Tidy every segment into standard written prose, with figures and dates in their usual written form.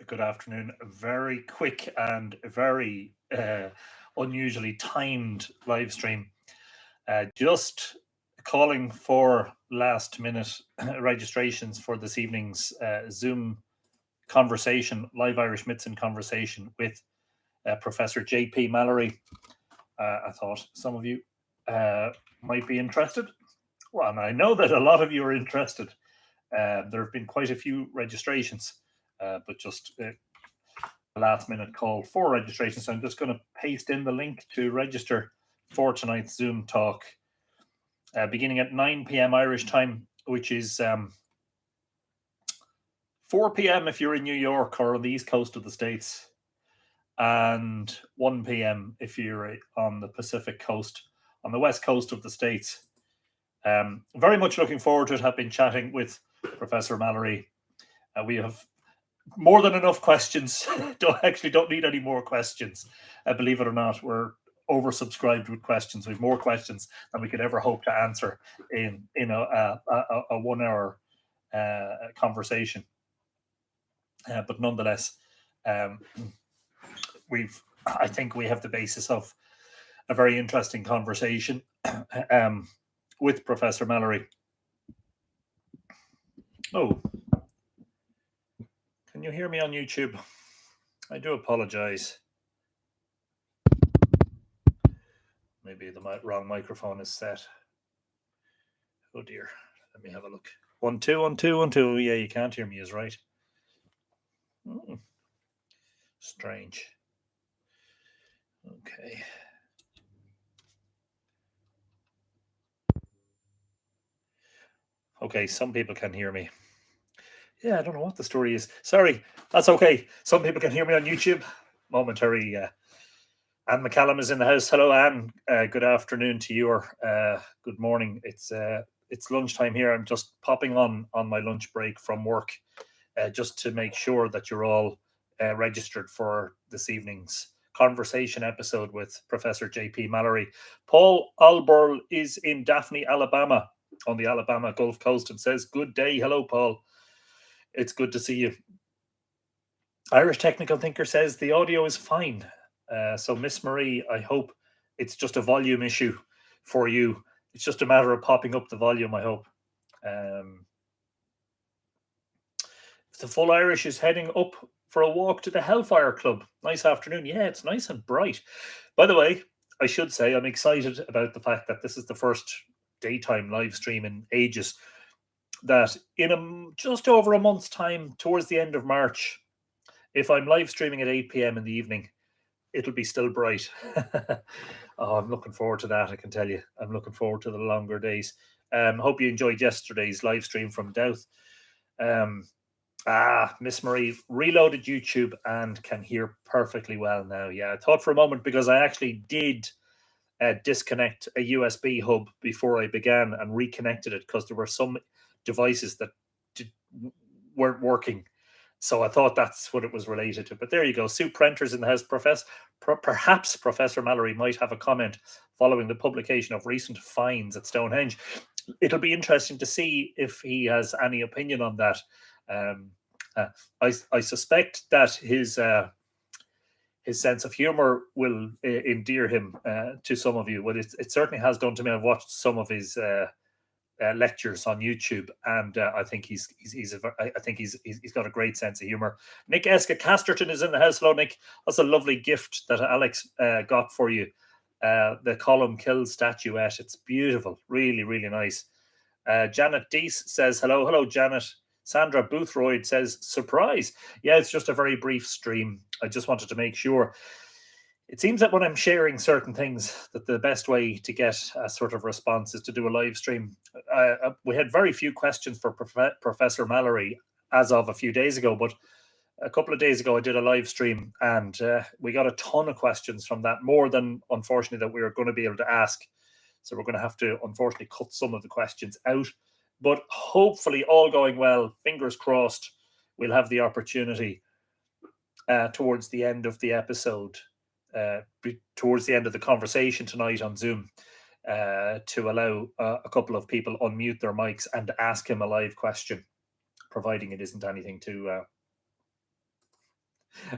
Good afternoon. A very quick and very unusually timed live stream. Just calling for last minute registrations for this evening's Zoom conversation, live Irish Mitson conversation with Professor J.P. Mallory. I thought some of you might be interested. Well, and I know that a lot of you are interested. There have been quite a few registrations, but just last minute call for registration. So I'm just going to paste in the link to register for tonight's Zoom talk, beginning at 9 p.m. Irish time, which is 4 p.m. if you're in New York or on the east coast of the States, and 1 p.m. if you're on the Pacific coast, on the west coast of the States. Very much looking forward to it. Have been chatting with Professor Mallory. We have more than enough questions. don't need any more questions. Believe it or not, we're oversubscribed with questions. We have more questions than we could ever hope to answer in a 1 hour conversation. But nonetheless, I think we have the basis of a very interesting conversation with Professor Mallory. Oh, can you hear me on YouTube? I do apologize. Maybe the wrong microphone is set. Oh dear. Let me have a look. 1 2 1 2 1 2. Yeah, you can't hear me is right. Strange. Okay. Okay, some people can hear me. Yeah, I don't know what the story is. Sorry, that's okay. Some people can hear me on YouTube. Momentary. Anne McCallum is in the house. Hello, Anne. Good afternoon to you, or good morning. It's lunchtime here. I'm just popping on my lunch break from work, just to make sure that you're all registered for this evening's conversation episode with Professor J.P. Mallory. Paul Alburl is in Daphne, Alabama, on the Alabama Gulf Coast, and says, "Good day." Hello, Paul. It's good to see you. Irish Technical Thinker says the audio is fine. So, Miss Marie, I hope it's just a volume issue for you. It's just a matter of popping up the volume, I hope. The Full Irish is heading up for a walk to the Hellfire Club. Nice afternoon. Yeah, it's nice and bright. By the way, I should say I'm excited about the fact that this is the first daytime live stream in ages. That in just over a month's time, towards the end of March, if I'm live streaming at 8 p.m. in the evening, it'll be still bright. Oh, I'm looking forward to that, I can tell you. I'm looking forward to the longer days. Hope you enjoyed yesterday's live stream from Douth. Miss Marie reloaded YouTube and can hear perfectly well now. Yeah, I thought for a moment, because I actually did disconnect a USB hub before I began and reconnected it, because there were some devices that weren't working. So I thought that's what it was related to. But there you go. Sue Prenter's in the house. Perhaps Professor Mallory might have a comment following the publication of recent finds at Stonehenge. It'll be interesting to see if he has any opinion on that. I suspect that his sense of humor will endear him to some of you. Well, it certainly has done to me. I've watched some of his lectures on YouTube, and I think he's got a great sense of humor. Nick Eska Casterton is in the house. Hello, Nick. That's a lovely gift that Alex got for you. The Column Kill statuette. It's beautiful. Really, really nice. Janet Deese says hello. Hello, Janet. Sandra Boothroyd says surprise. Yeah, it's just a very brief stream. I just wanted to make sure. It seems that when I'm sharing certain things, that the best way to get a sort of response is to do a live stream. We had very few questions for Professor Mallory as of a few days ago, but a couple of days ago I did a live stream, and we got a ton of questions from that, more than, unfortunately, that we were going to be able to ask. So we're going to have to, unfortunately, cut some of the questions out. But hopefully, all going well, fingers crossed, we'll have the opportunity towards the end of the episode, towards the end of the conversation tonight on Zoom, to allow a couple of people unmute their mics and ask him a live question, providing it isn't anything too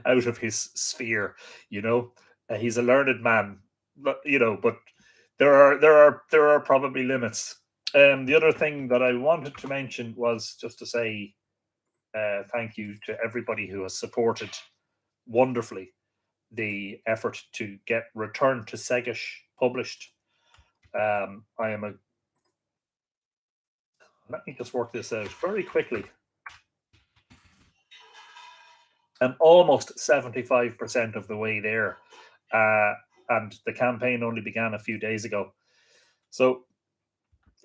out of his sphere. You know, he's a learned man, but there are probably limits. The other thing that I wanted to mention was just to say thank you to everybody who has supported wonderfully the effort to get Return to Segish published. I am a Let me just work this out very quickly. I'm almost 75% of the way there. And the campaign only began a few days ago. So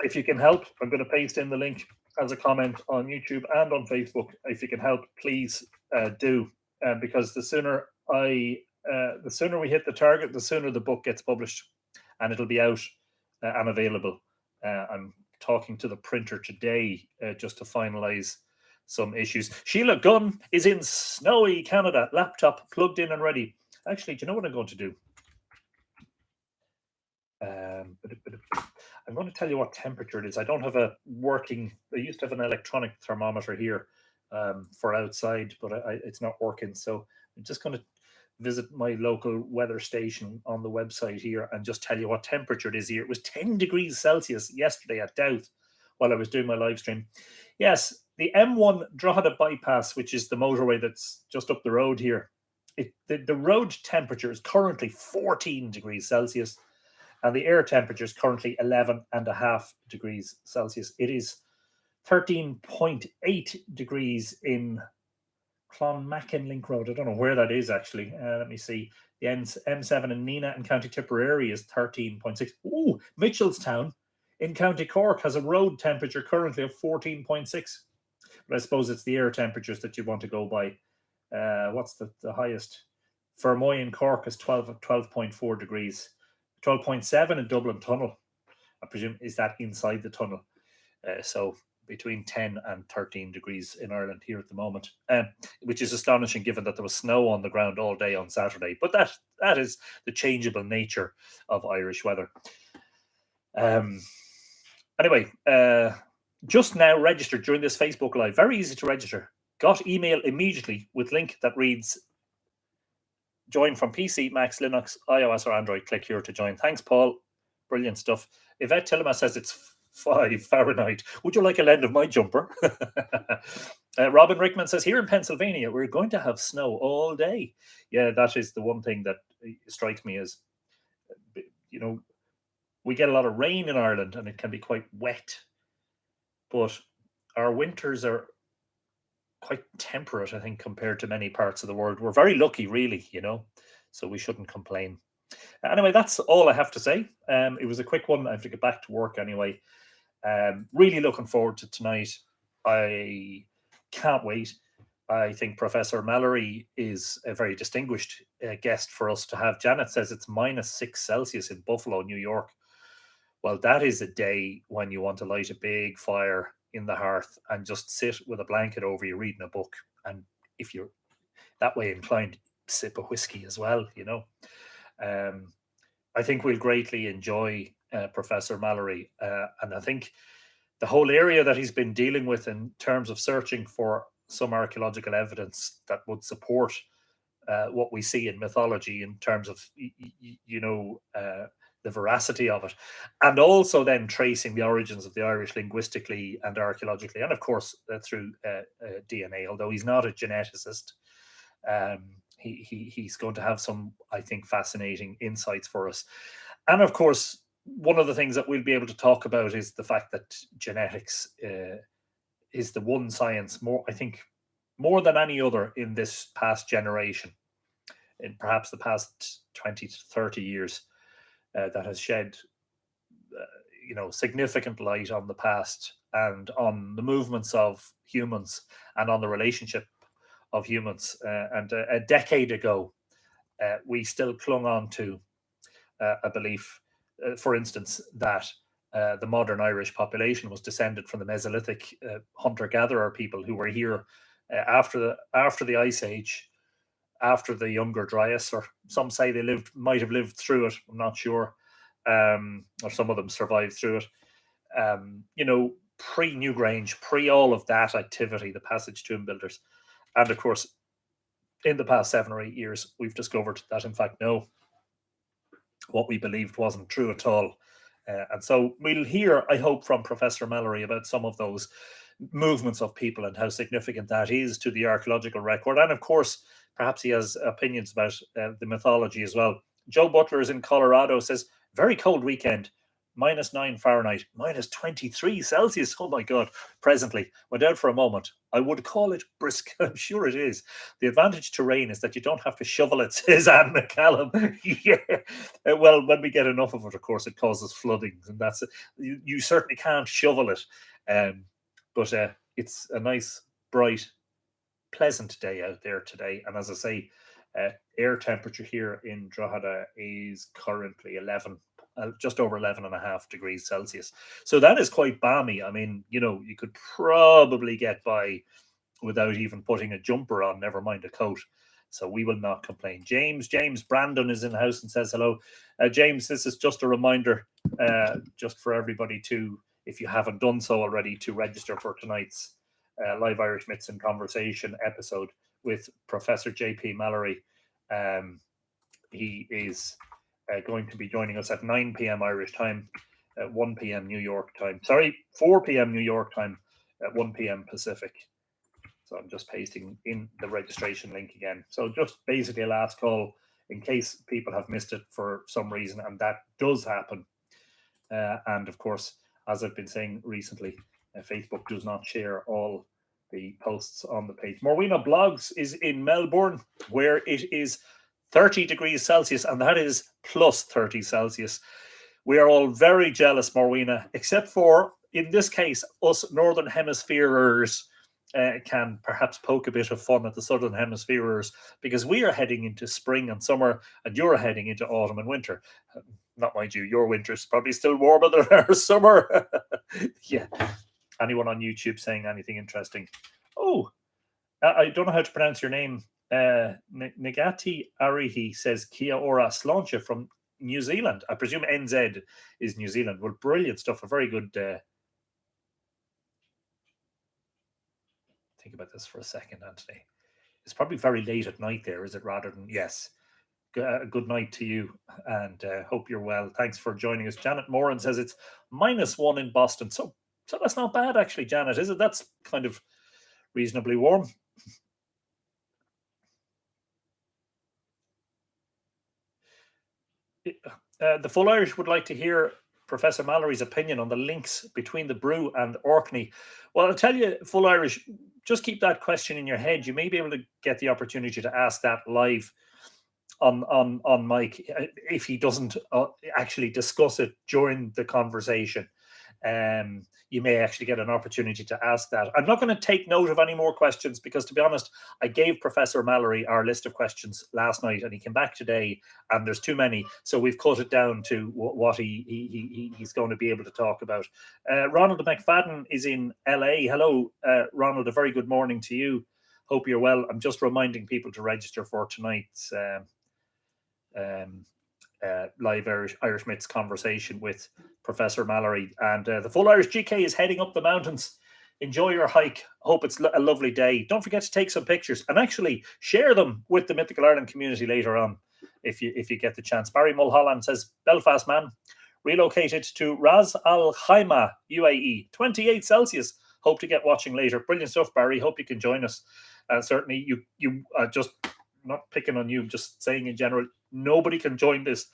if you can help, I'm going to paste in the link as a comment on YouTube and on Facebook. If you can help, please do, because the sooner we hit the target, the sooner the book gets published, and it'll be out and available. I'm talking to the printer today just to finalize some issues. Sheila Gunn is in snowy Canada, laptop plugged in and ready. Actually, do you know what I'm going to do? I'm going to tell you what temperature it is. I don't have a working. I used to have an electronic thermometer here for outside, but it's not working. So I'm just going to visit my local weather station on the website here and just tell you what temperature it is here. It was 10 degrees Celsius yesterday at Doubt while I was doing my live stream. Yes, the M1 Drogheda bypass, which is the motorway that's just up the road here, the road temperature is currently 14 degrees Celsius. And the air temperature is currently 11.5 degrees Celsius. It is 13.8 degrees in Clonmackin Link Road. I don't know where that is actually. Let me see. The M7 in Neenah in County Tipperary is 13.6. Ooh, Mitchelstown in County Cork has a road temperature currently of 14.6. But I suppose it's the air temperatures that you want to go by. What's the highest? Fermoy in Cork is 12.4 degrees. 12.7 in Dublin Tunnel. I presume is that inside the tunnel. So between 10 and 13 degrees in Ireland here at the moment, which is astonishing given that there was snow on the ground all day on Saturday. But that is the changeable nature of Irish weather. Anyway, just now registered during this Facebook Live. Very easy to register. Got email immediately with link that reads, join from PC, Macs, Linux, iOS, or Android. Click here to join. Thanks, Paul. Brilliant stuff. Yvette Tillema says it's 5 Fahrenheit. Would you like a lend of my jumper? Robin Rickman says, here in Pennsylvania, we're going to have snow all day. Yeah, that is the one thing that strikes me as, we get a lot of rain in Ireland and it can be quite wet. But our winters are quite temperate, I think, compared to many parts of the world. We're very lucky, really, so we shouldn't complain. Anyway, that's all I have to say. It was a quick one. I have to get back to work anyway. Really looking forward to tonight. I can't wait. I think Professor Mallory is a very distinguished guest for us to have. Janet says it's -6 Celsius in Buffalo, New York. Well, that is a day when you want to light a big fire in the hearth and just sit with a blanket over you reading a book. And if you're that way inclined, sip a whiskey as well, I think we'll greatly enjoy Professor Mallory. And I think the whole area that he's been dealing with in terms of searching for some archaeological evidence that would support what we see in mythology in terms of, the veracity of it, and also then tracing the origins of the Irish linguistically and archaeologically, and of course through DNA. Although he's not a geneticist, he's going to have some, I think, fascinating insights for us. And of course, one of the things that we'll be able to talk about is the fact that genetics is the one science, more than any other in this past generation, in perhaps the past 20 to 30 years, that has shed significant light on the past and on the movements of humans and on the relationship of humans. And a decade ago, we still clung on to a belief, for instance, that the modern Irish population was descended from the Mesolithic hunter-gatherer people who were here after the Ice Age, after the Younger Dryas, or some say they might have lived through it. I'm not sure, or some of them survived through it. Pre-Newgrange, pre all of that activity, the Passage Tomb Builders, and of course in the past 7 or 8 years, we've discovered that, in fact, no, what we believed wasn't true at all. And so we'll hear, I hope, from Professor Mallory about some of those movements of people and how significant that is to the archaeological record. And of course, perhaps he has opinions about the mythology as well. Joe Butler is in Colorado, says, very cold weekend. -9 Fahrenheit, -23 Celsius. Oh my God. Presently, went out for a moment. I would call it brisk. I'm sure it is. The advantage to rain is that you don't have to shovel it, says Anne McCallum. Yeah. Well, when we get enough of it, of course, it causes flooding. And that's it. You certainly can't shovel it. But it's a nice, bright, pleasant day out there today. And as I say, air temperature here in Drogheda is currently 11, just over 11.5 degrees Celsius. So that is quite balmy. I mean, you could probably get by without even putting a jumper on, never mind a coat. So we will not complain. James Brandon is in the house and says hello. James, this is just a reminder, just for everybody to, if you haven't done so already, to register for tonight's Live Irish Myths in Conversation episode with Professor J.P. Mallory. He is going to be joining us at 9 p.m. Irish time, 1 p.m. New York time. Sorry, 4 p.m. New York time, 1 p.m. Pacific. So I'm just pasting in the registration link again. So just basically a last call in case people have missed it for some reason, and that does happen. And of course, as I've been saying recently, Facebook does not share all the posts on the page. Morwena Blogs is in Melbourne, where it is 30 degrees Celsius, and that is plus 30 Celsius. We are all very jealous, Morwena, except for, in this case, us Northern Hemispherers can perhaps poke a bit of fun at the Southern Hemispherers, because we are heading into spring and summer, and you're heading into autumn and winter. Not mind you, your winter is probably still warmer than our summer. Yeah. Anyone on YouTube saying anything interesting? Oh, I don't know how to pronounce your name. Nagati Arihi says Kia ora sláinte from New Zealand. I presume NZ is New Zealand. Well, brilliant stuff. A very good... think about this for a second, Anthony. It's probably very late at night there, is it? Rather than... Yes. Good night to you, and hope you're well. Thanks for joining us. Janet Moran says it's -1 in Boston. So that's not bad, actually, Janet, is it? That's kind of reasonably warm. The Full Irish would like to hear Professor Mallory's opinion on the links between the Brew and Orkney. Well, I'll tell you, Full Irish, just keep that question in your head. You may be able to get the opportunity to ask that live on Mike if he doesn't actually discuss it during the conversation. You may actually get an opportunity to ask that. I'm not going to take note of any more questions because, to be honest, I gave Professor Mallory our list of questions last night and he came back today and there's too many. So we've cut it down to what he's going to be able to talk about. Ronald McFadden is in LA. Hello, Ronald. A very good morning to you. Hope you're well. I'm just reminding people to register for tonight's live Irish Myths conversation with Professor Mallory. And the Full Irish GK is heading up the mountains. Enjoy your hike. Hope it's a lovely day. Don't forget to take some pictures and actually share them with the Mythical Ireland community later on if you get the chance. Barry Mulholland says, Belfast man, relocated to Ras Al Khaimah, UAE, 28 Celsius. Hope to get watching later. Brilliant stuff, Barry. Hope you can join us. Certainly, you just not picking on you, just saying in general, nobody can join this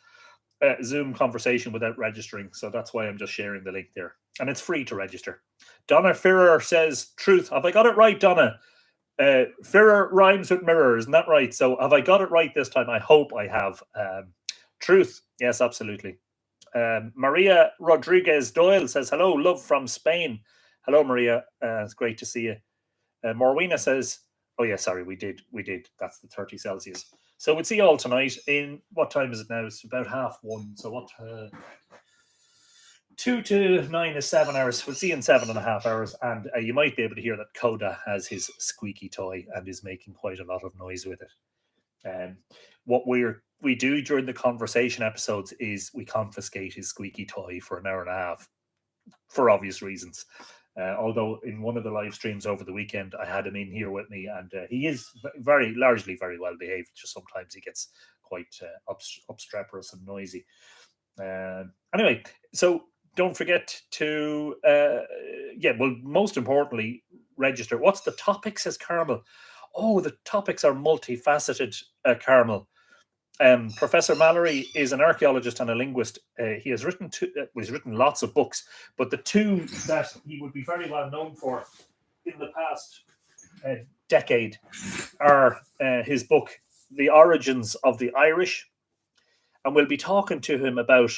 Zoom conversation without registering. So that's why I'm just sharing the link there. And it's free to register. Donna Ferrer says, truth. Have I got it right, Donna? Ferrer rhymes with mirror, isn't that right? So have I got it right this time? I hope I have. Truth. Yes, absolutely. Maria Rodriguez Doyle says, hello, love from Spain. Hello, Maria. It's great to see you. Morwena says, oh yeah, sorry, we did. That's the 30 Celsius. So we'll see you all tonight in, what time is it now? It's about 1:30. So what, 2 to 9 is 7 hours. We'll see you in 7.5 hours. And you might be able to hear that Coda has his squeaky toy and is making quite a lot of noise with it. What we do during the conversation episodes is we confiscate his squeaky toy for an hour and a half for obvious reasons. Although in one of the live streams over the weekend, I had him in here with me, and he is very largely very well behaved. Just sometimes he gets quite obstreperous and noisy. Anyway, so don't forget to, most importantly, register. What's the topic, says Carmel? Oh, the topics are multifaceted, Carmel. Professor Mallory is an archaeologist and a linguist. He has written he's written lots of books, but the two that he would be very well known for in the past decade are his book, The Origins of the Irish, and we'll be talking to him about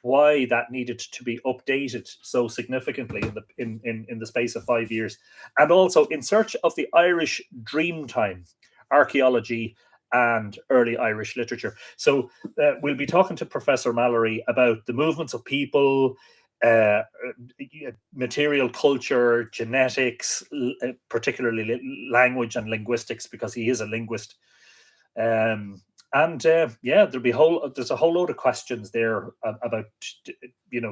why that needed to be updated so significantly in the space of 5 years, and also In Search of the Irish Dreamtime, Archaeology and Early Irish Literature. So we'll be talking to Professor Mallory about the movements of people, material culture, genetics, particularly language and linguistics, because he is a linguist. There's a whole load of questions there about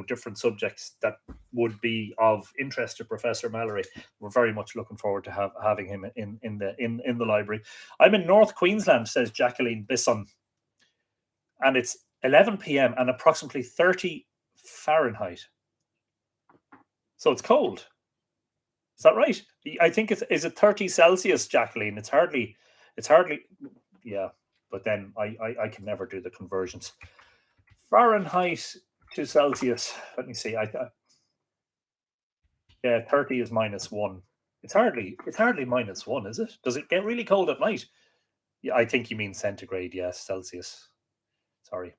different subjects that would be of interest to Professor Mallory. We're very much looking forward to having him in the library. I'm in North Queensland, says Jacqueline Bisson, and it's 11 p.m. and approximately 30 Fahrenheit. So it's cold. Is that right? I think is it 30 Celsius, Jacqueline? It's hardly. Yeah. But then I can never do the conversions. Fahrenheit to Celsius. Let me see. 30 is -1. It's hardly -1, is it? Does it get really cold at night? Yeah, I think you mean centigrade. Yes, Celsius. Sorry.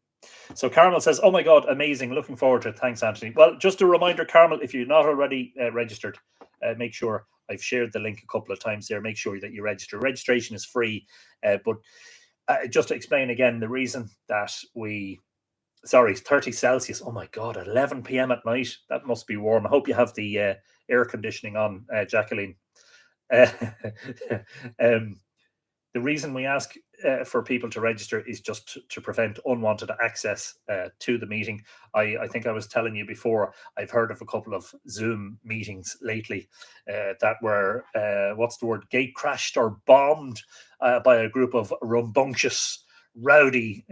So Carmel says, "Oh my God, amazing! Looking forward to it." Thanks, Anthony. Well, just a reminder, Carmel, if you're not already registered, make sure I've shared the link a couple of times there. Make sure that you register. Registration is free, but just to explain again, the reason that 30 Celsius. Oh my God, 11 p.m. at night. That must be warm. I hope you have the air conditioning on, Jacqueline. The reason we ask for people to register is just to prevent unwanted access to the meeting. I think I was telling you before, I've heard of a couple of Zoom meetings lately that were, gate crashed or bombed by a group of rambunctious, rowdy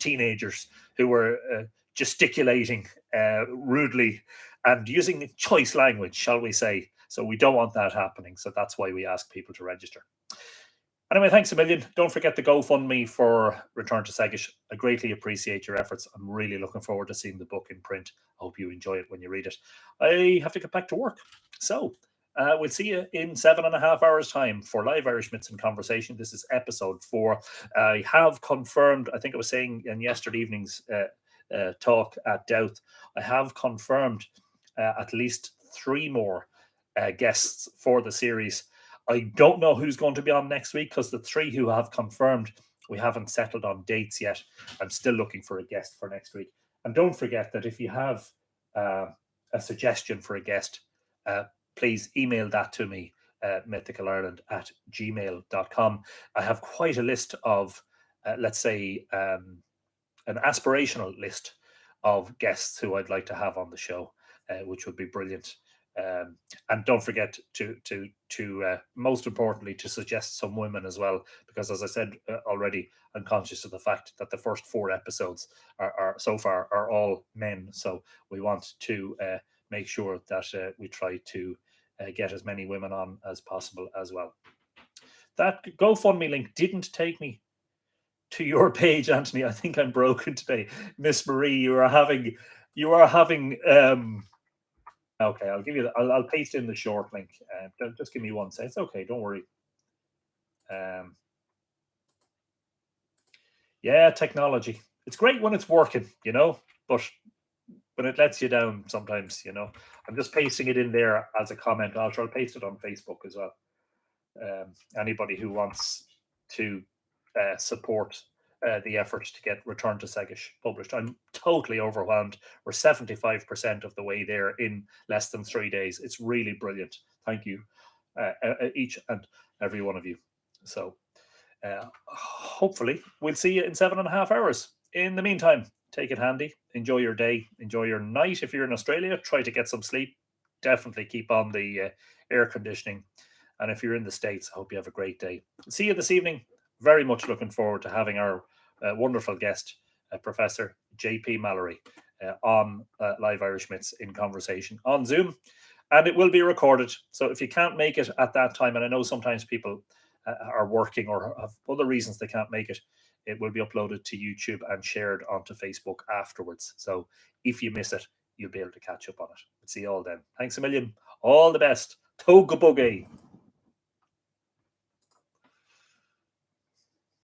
teenagers who were gesticulating rudely and using choice language, shall we say. So we don't want that happening. So that's why we ask people to register. Anyway, thanks a million. Don't forget the GoFundMe for Return to Segish. I greatly appreciate your efforts. I'm really looking forward to seeing the book in print. I hope you enjoy it when you read it. I have to get back to work. So we'll see you in 7.5 hours' time for Live Irish Myths and Conversation. This is episode 4. I have confirmed, I think I was saying in yesterday evening's talk at Doubt, I have confirmed at least 3 more guests for the series. I don't know who's going to be on next week because the 3 who have confirmed, we haven't settled on dates yet. I'm still looking for a guest for next week. And don't forget that if you have a suggestion for a guest, please email that to me, mythicalireland@gmail.com. I have quite a list of, let's say, an aspirational list of guests who I'd like to have on the show, which would be brilliant. And don't forget to most importantly, to suggest some women as well, because as I said already, I'm conscious of the fact that the first 4 episodes are so far are all men. So we want to make sure that we try to get as many women on as possible as well. That GoFundMe link didn't take me to your page, Anthony. I think I'm broken today. Miss Marie, you are having okay, I'll give you. I'll paste in the short link. Just give me 1 second. It's okay. Don't worry. Yeah, technology. It's great when it's working, but when it lets you down sometimes, I'm just pasting it in there as a comment. I'll try to paste it on Facebook as well. Anybody who wants to support the effort to get Return to Segish published. I'm totally overwhelmed. We're 75% of the way there in less than 3 days. It's really brilliant. Thank you, each and every one of you. So hopefully we'll see you in 7.5 hours. In the meantime, take it handy. Enjoy your day. Enjoy your night. If you're in Australia, try to get some sleep. definitely keep on the air conditioning. And if you're in the States, I hope you have a great day. See you this evening. Very much looking forward to having our wonderful guest, Professor J.P. Mallory, on Live Irish Myths in conversation on Zoom. And it will be recorded. So if you can't make it at that time, and I know sometimes people are working or have other reasons they can't make it, it will be uploaded to YouTube and shared onto Facebook afterwards. So if you miss it, you'll be able to catch up on it. See you all then. Thanks a million. All the best. Toga boogie.